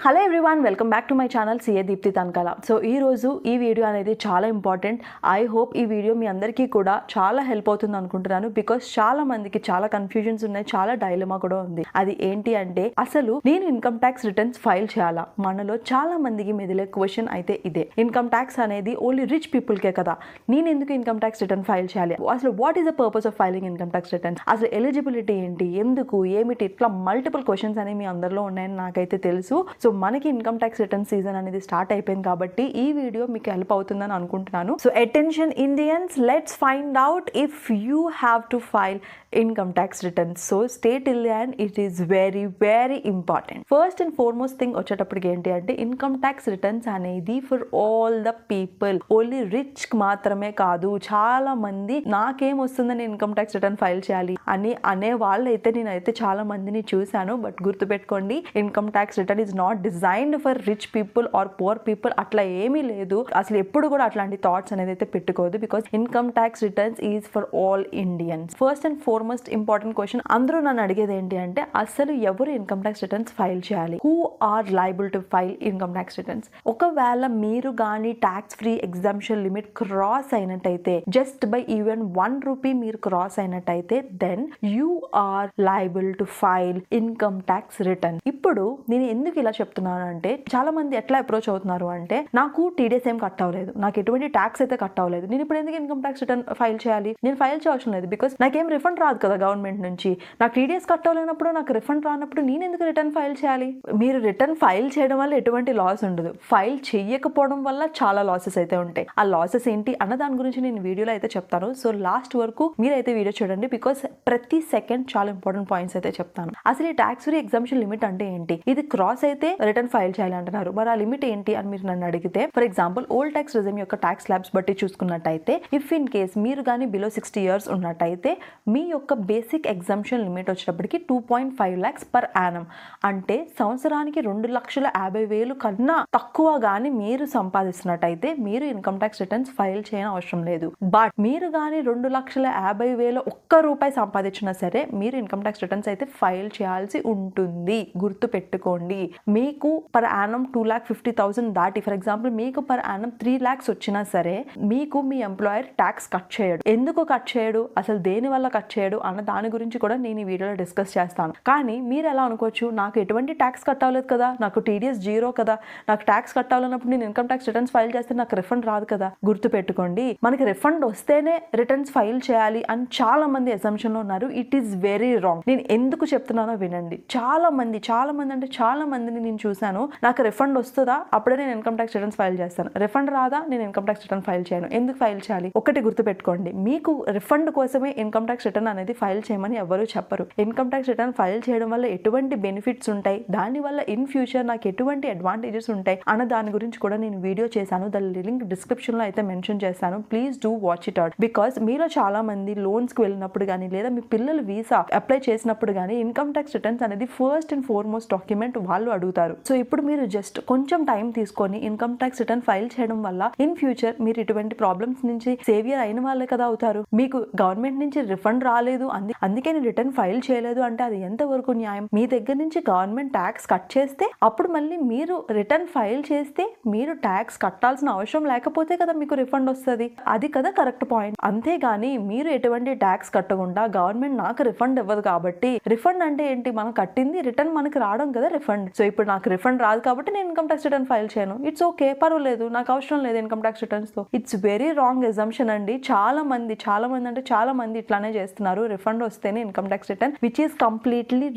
Hello everyone, welcome back to my channel CA Deepthi Tankala. So ఈ రోజు ఈ వీడియో అనేది చాలా ఇంపార్టెంట్. ఐ హోప్ ఈ వీడియో మీ అందరికీ కూడా చాలా హెల్ప్ అవుతుంది అనుకుంటున్నాను. బికాస్ చాలా మందికి చాలా కన్ఫ్యూజన్స్ ఉన్నాయి, చాలా డైలమా కూడా ఉంది. అది ఏంటి అంటే, అసలు నేను ఇన్కమ్ ట్యాక్స్ రిటర్న్స్ ఫైల్ చేయాలా? మనలో చాలా మందికి మెదిలే క్వశ్చన్ అయితే ఇదే. ఇన్కమ్ ట్యాక్స్ అనేది ఓన్లీ రిచ్ పీపుల్ కే కదా, నేను ఎందుకు ఇన్కమ్ ట్యాక్స్ రిటర్న్ ఫైల్ చేయాలి? అసలు what is the purpose of filing income tax return? అసలు ఎలిజిబిలిటీ ఏంటి, ఎందుకు, ఏమిటి, ఇట్లా మల్టిపుల్ క్వశ్చన్స్ అనేవి మీ అందరిలో ఉన్నాయని నాకైతే తెలుసు. సో మనకి ఇన్కమ్ ట్యాక్స్ రిటర్న్ సీజన్ అనేది స్టార్ట్ అయిపోయింది కాబట్టి ఈ వీడియో మీకు హెల్ప్ అవుతుందని అనుకుంటున్నాను. So attention Indians, let's find out if you have to file income tax returns. So stay till the end, it is very very important. First and foremost thing వచ్చేటప్పటికి ఏంటి అంటే, income tax returns అనేది for all the people, only rich మాత్రమే కాదు. చాలా మంది నాకేం వస్తుందని ఇన్కమ్ ట్యాక్స్ రిటర్న్ ఫైల్ చేయాలి అని అనే వాళ్ళైతే నేనైతే చాలా మందిని చూశాను. బట్ గుర్తుపెట్టుకోండి, income tax return is not designed for rich people or poor people. అట్లా ఏమీ లేదు, అసలు ఎప్పుడు కూడా అట్లాంటి థాట్స్ అనేది అయితే పెట్టుకోవద్దు. Because income tax returns is for all Indians. First and foremost important question అందరూ నన్ను అడిగేది ఏంటి అంటే, అసలు ఎవరు ఇన్కమ్ ట్యాక్స్ రిటర్న్స్ ఫైల్ చేయాలి? Who are liable to file income tax returns? ఒకవేళ మీరు కానీ tax free exemption limit cross అయినట్టయితే, జస్ట్ బై ఈవెన్ ₹1 మీరు క్రాస్ అయినట్టయితే, then you are liable to file income tax return. ఇప్పుడు నేను ఎందుకు ఇలా చెప్తున్నాను అంటే, చాలా మంది ఎట్లా అప్రోచ్ అవుతున్నారు అంటే, నాకు టీడీఎస్ ఏం కట్ అవ్వలేదు, నాకు ఎటువంటి ట్యాక్స్ అయితే కట్ అవ్వలేదు, నేను ఇప్పుడు ఎందుకు ఇన్కమ్ ట్యాక్స్ రిటర్న్ ఫైల్ చేయాలి? నేను ఫైల్ చేయవలసిన లేదు, బికాస్ నాకేం రిఫండ్ రాదు కదా గవర్నమెంట్ నుంచి. నాకు టీడీఎస్ కట్ అవ్వలేనప్పుడు, నాకు రిఫండ్ రానప్పుడు నేను ఎందుకు రిటర్న్ ఫైల్ చేయాలి? మీరు రిటర్న్ ఫైల్ చేయడం వల్ల ఎటువంటి లాస్ ఉండదు, ఫైల్ చేయకపోవడం వల్ల చాలా లాసెస్ అయితే ఉంటాయి. ఆ లాసెస్ ఏంటి అన్న దాని గురించి నేను వీడియోలో అయితే చెప్తాను. సో లాస్ట్ వరకు మీరైతే వీడియో చూడండి, బికాస్ ప్రతి సెకండ్ చాలా ఇంపార్టెంట్ పాయింట్స్ అయితే చెప్తాను. అసలు ఈ ట్యాక్స్ ఫ్రీ ఎగ్జామ్షన్ లిమిట్ అంటే ఏంటి? ఇది క్రాస్ అయితే రిటర్న్ ఫైల్ చేయాలి అంటున్నారు. మరి ఆ లిమిట్ ఏంటి అని మీరు నన్ను అడిగితే, for example old tax rhythm యొక్క ట్యాక్స్ స్లాబ్స్ బట్టి చూసుకున్నట్టయితే, ఇఫ్ ఇన్ కేస్ మీరు కానీ బిలో 60 years ఉన్నట్టయితే, మీ యొక్క బేసిక్ ఎగ్జామ్షన్ లిమిట్ వచ్చేటప్పటికి 2.5 lakhs per annum. అంటే సంవత్సరానికి 2,50,000 కన్నా తక్కువ కానీ మీరు సంపాదిస్తున్నట్టయితే మీరు ఇన్కమ్ ట్యాక్స్ రిటర్న్స్ ఫైల్ చేయని అవసరం లేదు. బట్ మీరు కానీ 2,50,000 ఒక్క రూపాయి సంపాదించినా సరే మీరు ఇన్కమ్ ట్యాక్స్ రిటర్న్స్ అయితే ఫైల్ చేయాల్సి ఉంటుంది. గుర్తు పెట్టుకోండి. మీకు పర్ యానం 2,50,000 దాటి, ఫర్ ఎగ్జాంపుల్ మీకు పర్ యానం 3 lakhs వచ్చినా సరే, మీకు మీ ఎంప్లాయర్ ట్యాక్స్ కట్ చేయడు. ఎందుకు కట్ చేయడు, అసలు దేని వల్ల కట్ చేయడు అన్న దాని గురించి కూడా నేను ఈ వీడియోలో డిస్కస్ చేస్తాను. కానీ మీరు ఎలా అనుకోవచ్చు, నాకు ఎటువంటి ట్యాక్స్ కట్ అవ్వలేదు కదా, నాకు టీడీఎస్ 0 కదా, నాకు ట్యాక్స్ కట్ అవ్వాలన్నప్పుడు నేను ఇన్కమ్ ట్యాక్స్ రిటర్న్స్ ఫైల్ చేస్తే నాకు రిఫండ్ రాదు కదా. గుర్తు పెట్టుకోండి, మనకి రిఫండ్ వస్తేనే రిటర్న్స్ ఫైల్ చేయాలి అని చాలా మంది అసంప్షన్ లో ఉన్నారు. It is very wrong. నేను ఎందుకు చెప్తున్నానో వినండి. చాలా మంది అంటే చాలా మందిని నేను చూశాను, నాకు రిఫండ్ వస్తుందా అప్పుడే నేను ఇన్కమ్ ట్యాక్స్ రిటర్న్స్ ఫైల్ చేస్తాను, రిఫండ్ రాదా నేను ఇన్కమ్ ట్యాక్స్ రిటర్న్ ఫైల్ చేయను. ఎందుకు ఫైల్ చేయాలి? ఒకటి గుర్తు పెట్టుకోండి, మీకు రిఫండ్ కోసమే ఇన్కమ్ ట్యాక్స్ రిటర్న్ అనేది ఫైల్ చేయమని ఎవరు చెప్పరు. ఇన్కమ్ ట్యాక్స్ రిటర్న్ ఫైల్ చేయడం వల్ల ఎటువంటి బెనిఫిట్స్ ఉంటాయి, దాని వల్ల ఇన్ ఫ్యూచర్ నాకు ఎటువంటి అడ్వాంటేజెస్ ఉంటాయి అన్న దాని గురించి కూడా నేను వీడియో చేశాను. దాని లింక్ డిస్క్రిప్షన్ లో అయితే మెన్షన్ చేస్తాను. Please do watch it out. Because మీలో చాలా మంది లోన్స్ కి వెళ్ళినప్పుడు కానీ, లేదా మీ పిల్లలు వీసా అప్లై చేసినప్పుడు కానీ ఇన్కమ్ ట్యాక్స్ రిటర్న్స్ అనేది ఫస్ట్ అండ్ ఫార్మోస్ట్ డాక్యుమెంట్ వాళ్ళు అడుగుతారు. సో ఇప్పుడు మీరు జస్ట్ కొంచెం టైం తీసుకొని ఇన్కమ్ ట్యాక్స్ రిటర్న్ ఫైల్ చేయడం వల్ల ఇన్ ఫ్యూచర్ మీరు ఇటువంటి ప్రాబ్లమ్స్ నుంచి సేవియర్ అయిన వాళ్ళే కదా అవుతారు. మీకు గవర్నమెంట్ నుంచి రిఫండ్ రాలేదు, అందుకే నేను రిటర్న్ ఫైల్ చేయలేదు అంటే అది ఎంతవరకు న్యాయం? మీ దగ్గర నుంచి గవర్నమెంట్ ట్యాక్స్ కట్ చేస్తే అప్పుడు మళ్ళీ మీరు రిటర్న్ ఫైల్ చేస్తే మీరు ట్యాక్స్ కట్టాల్సిన అవసరం లేకపోతే కదా మీకు రిఫండ్ వస్తుంది. అది కదా కరెక్ట్ పాయింట్. అంతేగాని మీరు ఎటువంటి ట్యాక్స్ కట్టకుండా గవర్నమెంట్ నాకు రిఫండ్ ఇవ్వదు కాబట్టి, రిఫండ్ అంటే ఏంటి, మనం కట్టింది రిటర్న్ మనకి రావడం కదా రిఫండ్. సో ఇప్పుడు నాకు రిఫండ్ రాదు కాబట్టి నేను ఇన్కమ్ ట్యాక్స్ రిటర్న్ ఫైల్ చేయను. ఇట్స్ ఓకే, పర్వాలేదు, నాకు అవసరం లేదు ఇన్కమ్ ట్యాక్స్ రిటర్న్స్ తో. ఇట్స్ వెరీ రాంగ్ అజంప్షన్ అండి. చాలా మంది అంటే చాలా మంది ఇట్లానే చేస్తున్నారు. రిఫండ్ వస్తేనే income tax return, which is completely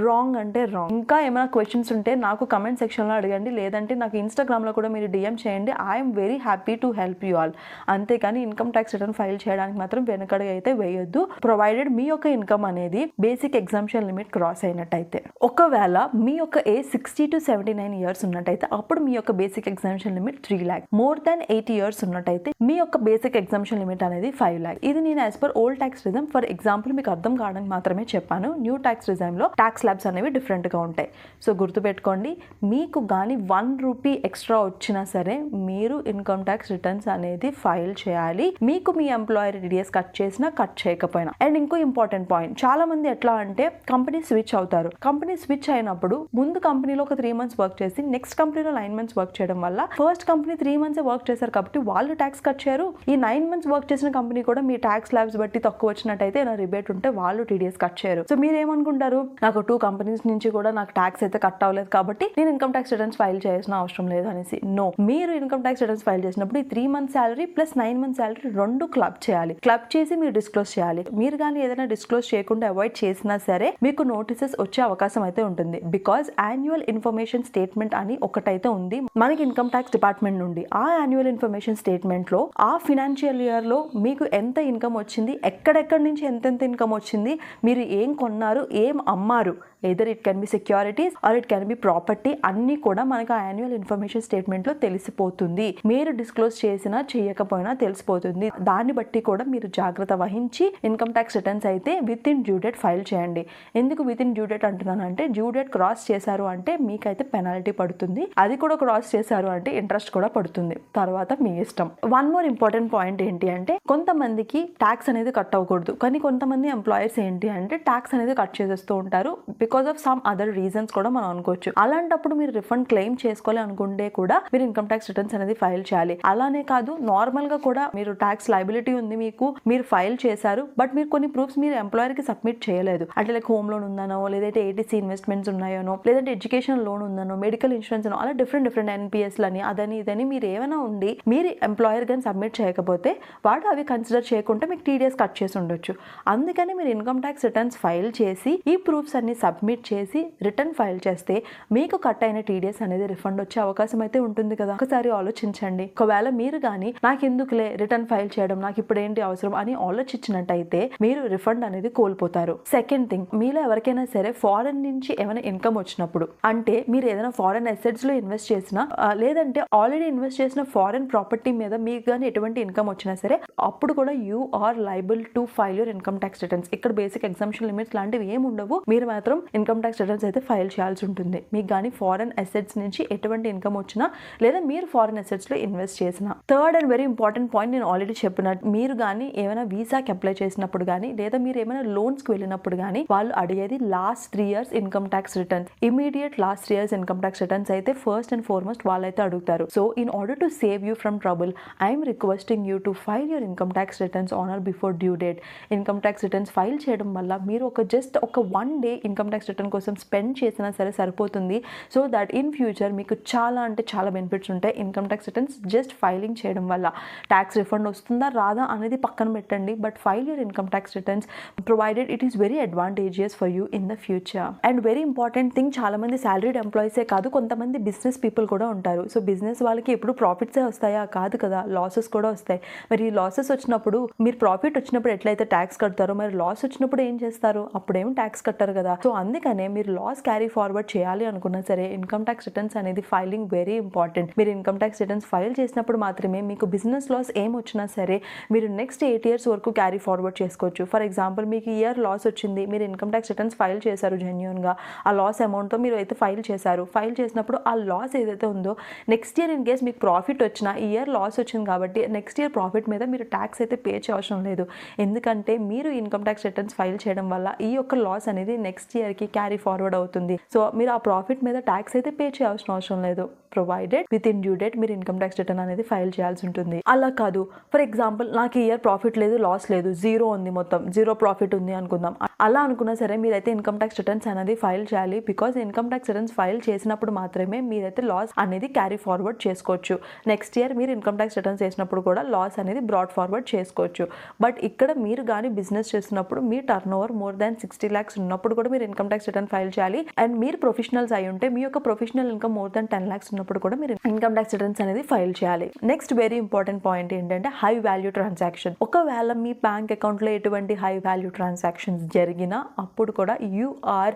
wrong అంటే రాంగ్. ఇంకా ఏమైనా క్వశ్చన్స్ ఉంటే నాకు కమెంట్ సెక్షన్ లో అడగండి, లేదంటే నాకు ఇన్స్టాగ్రామ్ లో కూడా మీరు డిఎం చేయండి. I'm very happy to help you all. అంతేకాని ఇన్కమ్ ట్యాక్స్ రిటర్న్ ఫైల్ చేయడానికి మాత్రం వెనకడుగు అయితే వేయొద్దు, ప్రొవైడెడ్ మీ యొక్క ఇన్కమ్ అనేది బేసిక్ ఎగ్జామ్షన్ లిమిట్ క్రాస్ అయినట్టయితే. ఒకవేళ మీ యొక్క ఏజ్ 60 to 79 years ఉన్నట్టయితే అప్పుడు మీ యొక్క basic exemption limit 3 lakhs. More than 80 years ఉన్నట్టయితే మీ యొక్క బేసిక్ ఎగ్జామ్షన్ లిమిట్ అనేది 5 lakhs. ఇది నేను as per old tax rhythm for example మీకు అర్థం కావడానికి మాత్రమే చెప్పాను. న్యూ ట్యాక్స్ రిజమ్ లో ట్యాక్స్ స్లాబ్స్ అనేవి డిఫరెంట్ గా ఉంటాయి. సో గుర్తుపెట్టుకోండి, మీకు కానీ ₹1 ఎక్స్ట్రా వచ్చినా సరే మీరు ఇన్కమ్ ట్యాక్స్ రిటర్న్స్ అనేది ఫైల్ చేయాలి, మీకు మీ ఎంప్లాయర్ టీడీఎస్ కట్ చేసినా కట్ చేయకపోయినా. అండ్ ఇంకో ఇంపార్టెంట్ పాయింట్, చాలా మంది ఎట్లా అంటే కంపెనీ స్విచ్ అవుతారు. కంపెనీ స్విచ్ అయినప్పుడు ముందు కంపెనీ కంపెనీలో ఒక 3 months వర్క్ చేసి నెక్స్ట్ కంపెనీలో 9 months వర్క్ చేయడం వల్ల ఫస్ట్ కంపెనీ 3 months వర్క్ చేశారు కాబట్టి వాళ్ళు ట్యాక్స్ కట్ చేయరు. ఈ 9 months వర్క్ చేసిన కంపెనీ కూడా మీ ట్యాక్స్ స్లాబ్స్ బట్టి తక్కువ వచ్చినట్టయితే ఏమైనా రిబేట్ ఉంటే వాళ్ళు టీడీఎస్ కట్ చేయరు. సో మీరు ఏమనుకుంటారు, నాకు 2 కంపెనీస్ నుంచి కూడా నాకు ట్యాక్స్ అయితే కట్ అవ్వలేదు కాబట్టి నేను ఇన్కమ్ ట్యాక్స్ రిటర్న్స్ ఫైల్ చేయాల్సిన అవసరం లేదు అనేసి. నో, మీరు ఇన్కమ్ ట్యాక్స్ రిటర్న్స్ ఫైల్ చేసినప్పుడు ఈ 3 months salary plus 9 months salary రెండు క్లబ్ చేయాలి. క్లబ్ చేసి మీరు డిస్క్లోజ్ చేయాలి. మీరు కానీ ఏదైనా డిస్క్లోజ్ చేయకుండా అవాయిడ్ చేసినా సరే మీకు నోటీసెస్ వచ్చే అవకాశం అయితే ఉంటుంది. బికాజ్ యాన్యువల్ ఇన్ఫర్మేషన్ స్టేట్మెంట్ అని ఒకటైతే ఉంది మనకి ఇన్కమ్ ట్యాక్స్ డిపార్ట్మెంట్ నుండి. ఆ యాన్యువల్ ఇన్ఫర్మేషన్ స్టేట్మెంట్ లో ఆ ఫినాన్షియల్ ఇయర్ లో మీకు ఎంత ఇన్కమ్ వచ్చింది, ఎక్కడెక్కడి నుంచి ఎంతెంత ఇన్కమ్ వచ్చింది, మీరు ఏం కొన్నారు, ఏం అమ్మారు, either it can be securities or it can be property, అన్నీ కూడా మనకు ఆ యాన్యువల్ ఇన్ఫర్మేషన్ స్టేట్మెంట్లో తెలిసిపోతుంది. మీరు డిస్క్లోజ్ చేసినా చేయకపోయినా తెలిసిపోతుంది. దాన్ని బట్టి కూడా మీరు జాగ్రత్త వహించి ఇన్కమ్ ట్యాక్స్ రిటర్న్స్ అయితే with in due date file చేయండి. ఎందుకు విత్ ఇన్ డ్యూ డేట్ అంటున్నానంటే డ్యూ డేట్ క్రాస్ చేశారు అంటే మీకైతే పెనాల్టీ పడుతుంది. అది కూడా క్రాస్ చేశారు అంటే ఇంట్రెస్ట్ కూడా పడుతుంది. తర్వాత మీ ఇష్టం. వన్ మోర్ ఇంపార్టెంట్ పాయింట్ ఏంటి అంటే కొంతమందికి ట్యాక్స్ అనేది కట్ అవ్వకూడదు, కానీ కొంతమంది ఎంప్లాయర్స్ ఏంటి అంటే ట్యాక్స్ అనేది కట్ చేసేస్తూ ఉంటారు because of some other reasons కూడా మనం అనుకోవచ్చు. అలాంటప్పుడు మీరు రిఫండ్ క్లెయిమ్ చేసుకోవాలి అనుకుంటే కూడా మీరు ఇన్కమ్ ట్యాక్స్ రిటర్న్స్ అనేది ఫైల్ చేయాలి. అలానే కాదు, నార్మల్ గా కూడా మీరు ట్యాక్స్ లయబిలిటీ ఉంది మీకు, మీరు ఫైల్ చేశారు బట్ మీరు కొన్ని ప్రూఫ్స్ మీరు ఎంప్లాయర్ కి సబ్మిట్ చేయలేదు. అంటే లైక్ హోమ్ లోన్ ఉందనో, లేదంటే ఏటీసీ ఇన్వెస్ట్మెంట్స్ ఉన్నాయనో, లేదంటే ఎడ్యుకేషన్ లోన్ ఉందనో, మెడికల్ ఇన్సూరెన్స్ అనో, అలా డిఫరెంట్ ఎన్పిఎస్ లని అదని ఇదని మీరు ఏమైనా ఉండి మీరు ఎంప్లాయర్ కానీ సబ్మిట్ చేయకపోతే వాడు అవి కన్సిడర్ చేయకుండా మీకు టీడీఎస్ కట్ చేసి ఉండొచ్చు. అందుకని మీరు ఇన్కమ్ ట్యాక్స్ రిటర్న్స్ ఫైల్ చేసి ఈ ప్రూఫ్స్ అన్ని సబ్మిట్ చేసి రిటర్న్ ఫైల్ చేస్తే మీకు కట్ అయిన టీడీఎస్ అనేది రిఫండ్ వచ్చే అవకాశం అయితే ఉంటుంది కదా. ఒకసారి ఆలోచించండి. ఒకవేళ మీరు కానీ నాకు ఎందుకులే రిటర్న్ ఫైల్ చేయడం, నాకు ఇప్పుడు ఏంటి అవసరం అని ఆలోచించినట్టయితే మీరు రిఫండ్ అనేది కోల్పోతారు. సెకండ్ థింగ్, మీలో ఎవరికైనా సరే ఫారెన్ నుంచి ఏమైనా ఇన్కమ్ వచ్చినప్పుడు, అంటే మీరు ఏదైనా ఫారెన్ అసెట్స్ లో ఇన్వెస్ట్ చేసినా లేదంటే ఆల్రెడీ ఇన్వెస్ట్ చేసిన ఫారెన్ ప్రాపర్టీ మీద మీకు కానీ ఎటువంటి ఇన్కమ్ వచ్చినా సరే అప్పుడు కూడా you are liable to file your income tax returns. ఇక్కడ బేసిక్ ఎగ్జామ్షన్ లిమిట్స్ లాంటివి ఏమి ఉండవు. మీరు మాత్రం ఇన్కమ్ ట్యాక్స్ రిటర్న్స్ అయితే ఫైల్ చేయాల్సి ఉంటుంది. మీకు కానీ ఫారెన్ అసెట్స్ నుంచి ఎటువంటి ఇన్కమ్ వచ్చినా లేదా మీరు ఫారెన్ అసెట్స్ లో ఇన్వెస్ట్ చేసినా. Third and very important point నేను ఆల్రెడీ చెప్పినట్టు, మీరు కానీ ఏమైనా వీసాకి అప్లై చేసినప్పుడు కానీ లేదా మీరు ఏమైనా లోన్స్ కి వెళ్ళినప్పుడు కానీ వాళ్ళు అడిగేది last 3 years income tax returns. Immediate last 3 years income tax returns అయితే ఫస్ట్ అండ్ ఫార్మోస్ట్ వాళ్ళైతే అడుగుతారు. So in order to save you from trouble I'm requesting you to file your income tax returns on or before due date. Income tax returns file చేయడం వల్ల మీరు just ఒక 1 day income tax return కోసం spend చేసినా సరే సరిపోతుంది. So that in future మీకు చాలా అంటే చాలా బెనిఫిట్స్ ఉంటాయి income tax returns just filing చేయడం వల్ల. ట్యాక్స్ రిఫండ్ వస్తుందా రాదా అనేది పక్కన పెట్టండి, but file your income tax returns provided it is very advantageous for you in the future. And very important thing, చాలా మంది సాలరీడ్ ఎంప్లాయీసే కాదు, కొంతమంది బిజినెస్ పీపుల్ కూడా ఉంటారు. సో బిజినెస్ వాళ్ళకి ఎప్పుడు ప్రాఫిట్సే వస్తాయా? కాదు కదా, లాసెస్ కూడా వస్తాయి. మరి ఈ లాసెస్ వచ్చినప్పుడు మీరు ప్రాఫిట్ వచ్చినప్పుడు ఎట్లయితే ట్యాక్స్ కడతారో, మరి లాస్ వచ్చినప్పుడు ఏం చేస్తారు? అప్పుడేం ట్యాక్స్ కట్టారు కదా. సో అందుకనే మీరు లాస్ క్యారీ ఫార్వర్డ్ చేయాలి అనుకున్నా సరే ఇన్కమ్ ట్యాక్స్ రిటర్న్స్ అనేది ఫైలింగ్ వెరీ ఇంపార్టెంట్. మీరు ఇన్కమ్ ట్యాక్స్ రిటర్న్స్ ఫైల్ చేసినప్పుడు మాత్రమే మీకు బిజినెస్ లాస్ ఏం వచ్చినా సరే మీరు నెక్స్ట్ 8 years వరకు క్యారీ ఫార్వర్డ్ చేసుకోవచ్చు. ఫర్ ఎగ్జాంపుల్ మీకు ఇయర్ లాస్ వచ్చింది, మీరు ఇన్కమ్ ట్యాక్స్ రిటర్న్స్ ఫైల్ చేశారు జెన్యూన్ గా, ఆ లాస్ అమౌంట్తో మీరు అయితే ఫైల్ చేశారు. ఫైల్ చేసినప్పుడు ఆ లాస్ ఏదైతే ఉందో నెక్స్ట్ ఇయర్ ఇన్ కేస్ మీకు ప్రాఫిట్ వచ్చినా, ఈ ఇయర్ లాస్ వచ్చింది కాబట్టి నెక్స్ట్ ఇయర్ ప్రాఫిట్ మీద మీరు ట్యాక్స్ అయితే పే చేయవసరం లేదు. ఎందుకంటే మీరు ఇన్కమ్ ట్యాక్స్ రిటర్న్స్ ఫైల్ చేయడం వల్ల ఈ యొక్క లాస్ అనేది నెక్స్ట్ ఇయర్కి క్యారీ ఫార్వర్డ్ అవుతుంది. సో మీరు ఆ ప్రాఫిట్ మీద ట్యాక్స్ అయితే పే చేయాల్సిన అవసరం లేదు, provided with in due date మీరు ఇన్కమ్ ట్యాక్స్ రిటర్న్ అనేది ఫైల్ చేయాల్సి ఉంటుంది. అలా కాదు, ఫర్ ఎగ్జాంపుల్ నాకు ఈ ఇయర్ ప్రాఫిట్ లేదు, లాస్ లేదు, జీరో ఉంది, మొత్తం జీరో ప్రాఫిట్ ఉంది అనుకుందాం. అలా అనుకున్నా సరే మీరైతే ఇన్కమ్ ట్యాక్స్ రిటర్న్స్ అనేది ఫైల్ చేయాలి. Because income tax returns file చేసినప్పుడు మాత్రమే మీరైతే లాస్ అనేది క్యారీ ఫార్వర్డ్ చేసుకోవచ్చు. నెక్స్ట్ ఇయర్ మీరు ఇన్కమ్ ట్యాక్స్ రిటర్న్స్ చేసినప్పుడు కూడా లాస్ అనేది బ్రాడ్ ఫార్వర్డ్ చేసుకోవచ్చు. బట్ ఇక్కడ మీరు కానీ బిజినెస్ చేస్తున్నప్పుడు మీ turnover more than 60 lakhs ఉన్నప్పుడు కూడా మీరు ఇన్కమ్ ట్యాక్స్ రిటర్న్ ఫైల్ చేయాలి. అండ్ మీరు ప్రొఫెషనల్స్ అయి ఉంటే మీ యొక్క professional income more than 10 lakhs ఉన్నప్పుడు కూడా మీరు ఇన్కమ్ ట్యాక్స్ రిటర్న్స్ అనేది ఫైల్ చేయాలి. నెక్స్ట్ వెరీ ఇంపార్టెంట్ పాయింట్ ఏంటంటే హై వాల్యూ ట్రాన్సాక్షన్. ఒకవేళ మీ బ్యాంక్ అకౌంట్ లో ఎటువంటి హై వాల్యూ ట్రాన్సాక్షన్స్ జరిగినా అప్పుడు కూడా you are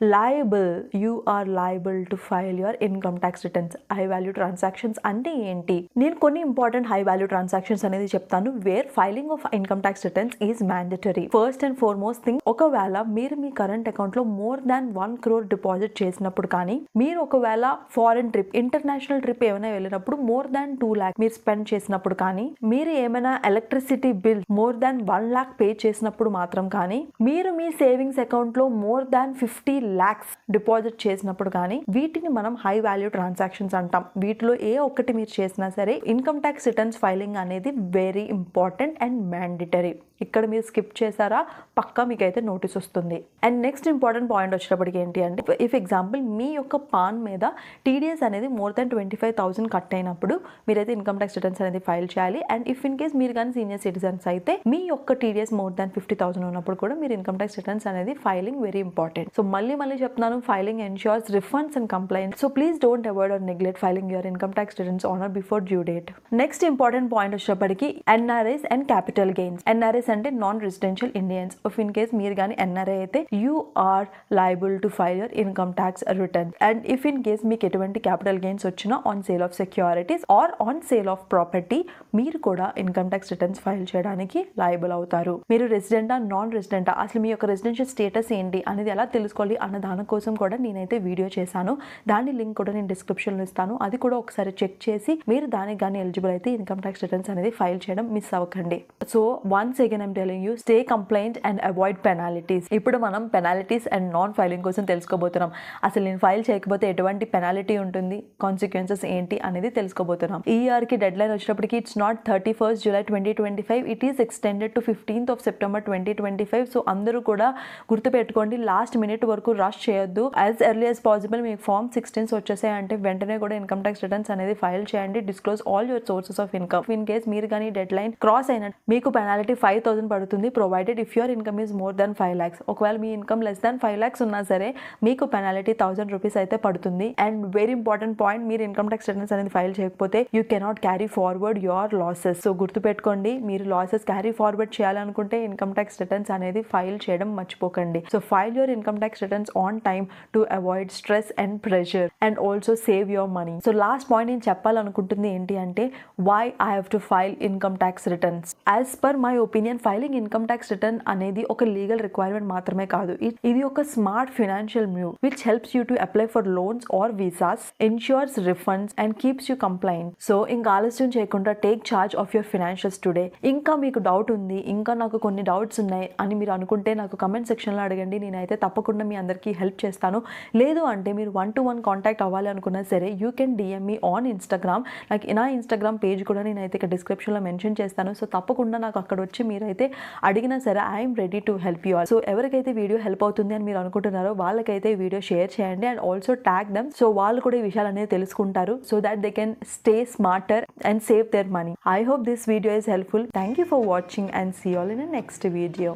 liable to file your income tax returns. High value transactions అంటే ఏంటి? నేను కొన్ని ఇంపార్టెంట్ హై వాల్యూ ట్రాన్సాక్షన్స్ అనేది చెప్తాను where filing of income tax returns is mandatory. First and foremost thing, ఒకవేళ మీరు మీ కరెంట్ అకౌంట్ లో మోర్ దాన్ 1 crore డిపాజిట్ చేసినప్పుడు కానీ, మీరు ఒకవేళ ఫారెన్ ట్రిప్, ఇంటర్నేషనల్ ట్రిప్ ఏమైనా వెళ్ళినప్పుడు మోర్ దాన్ 2 lakhs మీరు స్పెండ్ చేసినప్పుడు కానీ, మీరు ఏమైనా electricity bill more than 1 lakh pay చేసినప్పుడు మాత్రం కానీ, మీరు మీ సేవింగ్స్ అకౌంట్ లో మోర్ దాన్ 50 lakhs డిపాజిట్ చేసినప్పుడు కానీ కానీ వీటిని మనం హై వాల్యూ ట్రాన్సాక్షన్స్ అంటాం. వీటిలో ఏ ఒక్కటి మీరు చేసినా సరే ఇన్కమ్ ట్యాక్స్ రిటర్న్స్ ఫైలింగ్ అనేది వెరీ ఇంపార్టెంట్ అండ్ మ్యాండేటరీ. ఇక్కడ మీరు స్కిప్ చేశారా పక్కా మీకైతే నోటీస్ వస్తుంది. అండ్ నెక్స్ట్ ఇంపార్టెంట్ పాయింట్ వచ్చేటప్పటికి ఏంటి అంటే, ఇఫ్ ఎగ్జాంపుల్ మీ యొక్క పాన్ మీద టీడీఎస్ అనేది మోర్ దాన్ 25,000 కట్ అయినప్పుడు మీరైతే ఇన్కమ్ ట్యాక్స్ రిటర్న్స్ అనేది ఫైల్ చేయాలి. అండ్ ఇఫ్ ఇన్ కేస్ మీరు కానీ సీనియర్ సిటిజన్స్ అయితే మీ యొక్క టీడీఎస్ మోర్ దాన్ 50,000 ఉన్నప్పుడు కూడా మీరు ఇన్కమ్ ట్యాక్స్ రిటర్న్స్ అనేది ఫైలింగ్ వెరీ ఇంపార్టెంట్. సో మళ్ళీ చెప్తున్నాను, filing ensures refunds and complaints. So please don't avoid or neglect filing your income tax returns on or before due date. Next important point వచ్చేటప్పటికి NRIs and capital gains. NRIs అంటే non residential Indians. If in case మీరు కానీ ఎన్ఆర్ఐ అయితే you are liable to file your income tax return. And if in case మీకు ఎటువంటి capital gains వచ్చినా on sale of securities or on sale of property మీరు కూడా ఇన్కమ్ ట్యాక్స్ రిటర్న్స్ ఫైల్ చేయడానికి లయబుల్ అవుతారు. మీరు రెసిడెంటా నాన్ రెసిడెంటా, అసలు మీ యొక్క రెసిడెన్షియల్ స్టేటస్ ఏంటి అనేది ఎలా తెలుసుకోవాలి అన్న దానికోసం కూడా నేనైతే వీడియో చేశాను. దాని లింక్ కూడా నేను డిస్క్రిప్షన్లో ఇస్తాను. అది కూడా ఒకసారి చెక్ చేసి మీరు దానికి కానీ ఎలిజిబుల్ అయితే ఇన్కమ్ ట్యాక్స్ రిటర్న్స్ అనేది ఫైల్ చేయడం మిస్ అవ్వకండి. So once again I'm telling you, stay complaint and avoid penalties. ఇప్పుడు మనం పెనాలిటీస్ అండ్ నాన్ ఫైలింగ్ కోసం తెలుసుకోబోతున్నాం. అసలు నేను ఫైల్ చేయకపోతే ఎటువంటి పెనాలిటీ ఉంటుంది, కాన్సిక్వెన్సెస్ ఏంటి అనేది తెలుసుకోబోతున్నాం. ఈ ఇయర్కి డెడ్ లైన్ వచ్చేటప్పటికి it's not 31st July 2025, it is extended to 15th September 2025. So అందరూ కూడా గుర్తుపెట్టుకోండి, లాస్ట్ మినిట్ వరకు రష్ చేయొద్దు. యాజ్ ఎర్లీ యాజ్ పాసిబుల్ మీకు ఫామ్ 16 వచ్చేసాయంటే వెంటనే కూడా ఇన్కమ్ ట్యాక్స్ రిటర్న్స్ అనేది ఫైల్ చేయండి. Disclose all your sources of income. In case మీరు కానీ డెడ్ లైన్ క్రాస్ అయినట్టు మీకు పెనాలిటీ 5,000 పడుతుంది, provided if your income is more than 5 lakhs. ఒకవేళ మీ ఇన్కమ్ లెస్ దాన్ 5 lakhs ఉన్నా సరే మీకు పెనాలిటీ 1,000 rupees అయితే పడుతుంది. అండ్ వెరీ ఇంపార్టెంట్ పాయింట్, మీరు ఇన్కమ్ ట్యాక్స్ రిటర్న్స్ అనేది ఫైల్ చేయకపోతే you cannot carry forward your losses. So గుర్తుపెట్టుకోండి, మీరు లాసెస్ క్యారీ ఫార్వర్డ్ చేయాలనుకుంటే ఇన్కమ్ ట్యాక్స్ రిటర్న్స్ అనేది ఫైల్ చేయడం మర్చిపోకండి. So file your income tax returns on time to avoid stress and pressure and also save your money. So last point నేను చెప్పాలనుకుంటుంది ఏంటి అంటే, why I have to file income tax returns. As per my opinion filing income tax return అనేది ఒక legal requirement మాత్రమే కాదు, ఇది ఒక smart financial move which helps you to apply for loans or visas, insures refunds and keeps you compliant. So ఇంకా ఆలస్యం చేయకుండా take charge of your financials today. ఇంకా మీకు డౌట్ ఉంది, ఇంకా నాకు కొన్ని డౌట్స్ ఉన్నాయి అని మీరు అనుకుంటే నాకు కమెంట్ సెక్షన్లో అడగండి, నేనైతే తప్పకుండా మీ అందరికీ హెల్ప్ చేస్తాను. లేదు అంటే మీరు 1-to-1 కాంటాక్ట్ అవ్వాలి అనుకున్నా సరే you can DM me on Instagram. నాకు నా ఇన్స్టాగ్రామ్ పేజ్ కూడా నేనైతే ఇక్కడ డిస్క్రిప్షన్లో మెన్షన్ చేస్తాను. సో తప్పకుండా నాకు అక్కడ వచ్చి మీరైతే అడిగినా సరే I'm ready to help you all. So ఎవరికైతే వీడియో హెల్ప్ అవుతుంది అని మీరు అనుకుంటున్నారో వాళ్ళకైతే ఈ వీడియో షేర్ చేయండి and also tag them. So వాళ్ళు కూడా ఈ విషయాలు అనేది తెలుసుకుంటారు, so that they can stay smarter and save their money. I hope this video is helpful. Thank you for watching and see you all in the next video.